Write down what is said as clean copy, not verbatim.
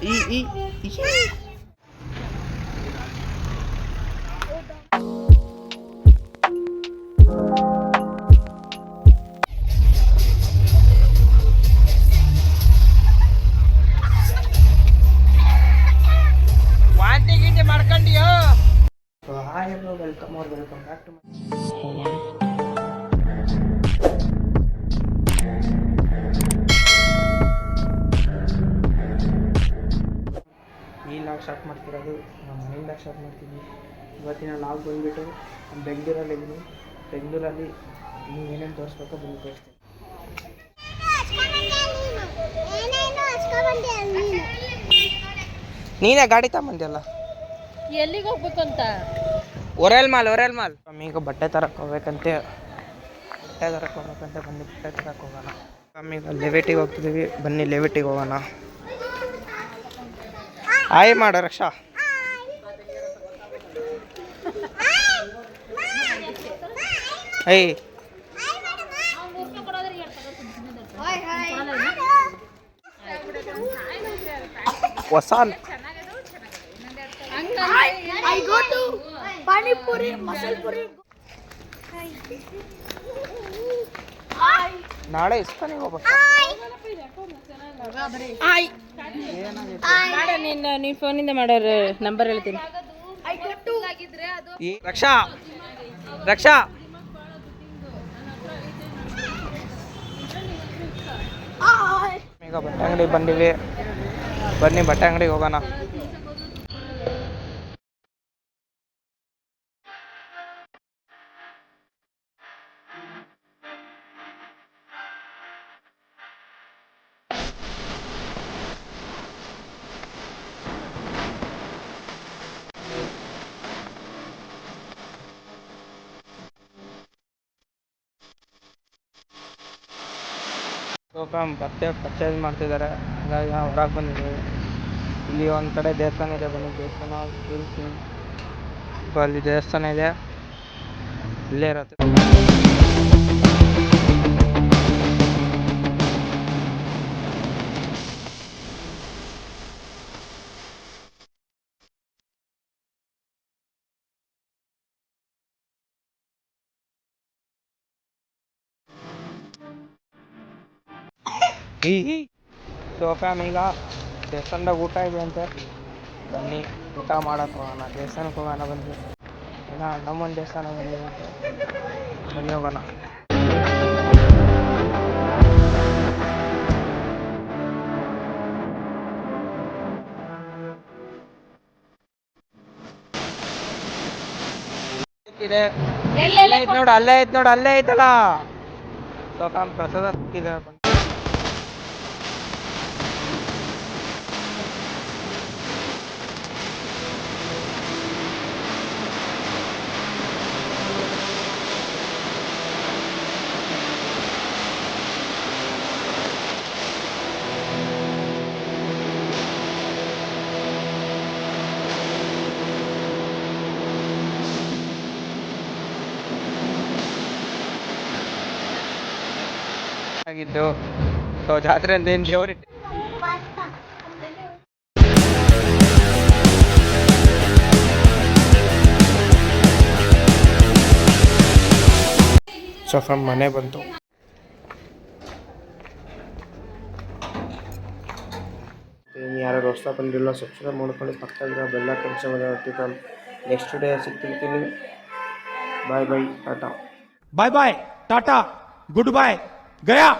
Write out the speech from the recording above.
ಈ ವಾಂತಿ ಗಿಂಡಿ ಮಾಡ್ಕೊಂಡಿಯೋ. Hi bro, welcome back to ಈ ಲಾಗ್ ಸ್ಟಾರ್ಟ್ ಮಾಡ್ತಿರೋದು ನಮ್ಮ ಮನೆಯಿಂದ ಸ್ಟಾರ್ಟ್ ಮಾಡ್ತೀನಿ. ಇವತ್ತಿನ ಲಾಗ್ ಬಂದುಬಿಟ್ಟು ಬೆಂಗಳೂರಲ್ಲಿದ್ದೀನಿ. ಬೆಂಗಳೂರಲ್ಲಿ ನೀವು ಏನೇನು ತೋರಿಸ್ಬೇಕೋ ಬಂದು ತೋರಿಸ್ತೀನಿ. ನೀನೇ ಗಾಡಿ ತಗೊಂಬಂದಿಯಲ್ಲ, ಎಲ್ಲಿಗೆ ಹೋಗ್ಬೇಕು ಅಂತ? ಒರೆಲ್ ಮಾಲ್. ಈಗ ಬಟ್ಟೆ ತರಕ್ಕೆ ಹೋಗ್ಬೇಕಂತೆ ಬನ್ನಿ ಬಟ್ಟೆ ತರಕ್ಕೆ ಹೋಗೋಣ. ಈಗ ಲೆವೆಟಿಗೆ ಹೋಗ್ತಿದ್ದೀವಿ, ಬನ್ನಿ ಲೆವೆಟಿಗೆ ಹೋಗೋಣ. ಹಾಯ್ ಮಾಡ ರಕ್ಷಾ. ಹೊಸ ಪಾನಿಪುರಿ, ಮಸಾಲೆ ಪುರಿ. ನಾಳೆ ಇಸ್ತಾನಿಗೆ ಹೋಗ್ಬೇಕು. ನೀನ್ ಫೋನಿಂದ ಮಾಡೋರು ನಂಬರ್ ಹೇಳ್ತೀನಿ. ರಕ್ಷಾ ಈಗ ಬಟ್ಟೆ ಅಂಗಡಿಗೆ ಬಂದಿವಿ, ಬನ್ನಿ ಬಟ್ಟೆ ಅಂಗಡಿಗೆ ಹೋಗೋಣ. ಬಟ್ಟೆ ಪರ್ಚೇಸ್ ಮಾಡ್ತಿದ್ದಾರೆ, ಹಾಗಾಗಿ ನಾವು ಹೊರಗೆ ಬಂದಿದ್ದೀವಿ. ಇಲ್ಲಿ ಒಂದು ಕಡೆ ದೇವಸ್ಥಾನ ಇದೆ, ಬನ್ನಿ ದೇವಸ್ಥಾನ ತೋರಿಸ್ತೀನಿ. ಅಲ್ಲಿ ದೇವಸ್ಥಾನ ಇದೆ, ಇಲ್ಲೇ ಇರುತ್ತೆ. ಸೋಫಾ ಈಗ ದೇವಸ್ಥಾನದಾಗ ಊಟ ಇದೆ ಅಂತೆ, ಬನ್ನಿ ಊಟ ಮಾಡಕ್ಕೆ ಹೋಗೋಣ. ದೇವಸ್ಥಾನಕ್ಕೆ ಹೋಗೋಣ ಬನ್ನಿ. ಏನೋ ನಮ್ಮೊಂದು ದೇವಸ್ಥಾನ ಬಂದಿದೆ ಅಂತೆ, ಬನ್ನಿ ಹೋಗೋಣ. ಅಲ್ಲೇ ಐತ್ ನೋಡು, ಅಲ್ಲೇ ಐತಲ್ಲ ಸೋಫಾ. ಪ್ರಸಾದ ಸಿಕ್ಕಿದೆ. ಆಗಿದ್ದು ಸೊ ಜಾತ್ರೆ ಅಂತ ಏನು ದೇವರಿಟ್ಟು ಸೊ ಫ್ರಮ್ ಮನೆ ಬಂತು. ಯಾರು ಹೊಸ ಬಂದಿಲ್ಲ, ಸಬ್ಸ್ಕ್ರೈಬ್ ಮಾಡ್ಕೊಳ್ಳಿ, ಪಕ್ಕದಾಗಿರೋ ಬೆಲ್ಲ ಕೆಲಸ ನೆಕ್ಸ್ಟ್ ಡೇ ಸಿಗ್ತಿರ್ತೀನಿ. ಬಾಯ್ ಟಾಟಾ, ಗುಡ್ ಬಾಯ್, ಗಯಾ.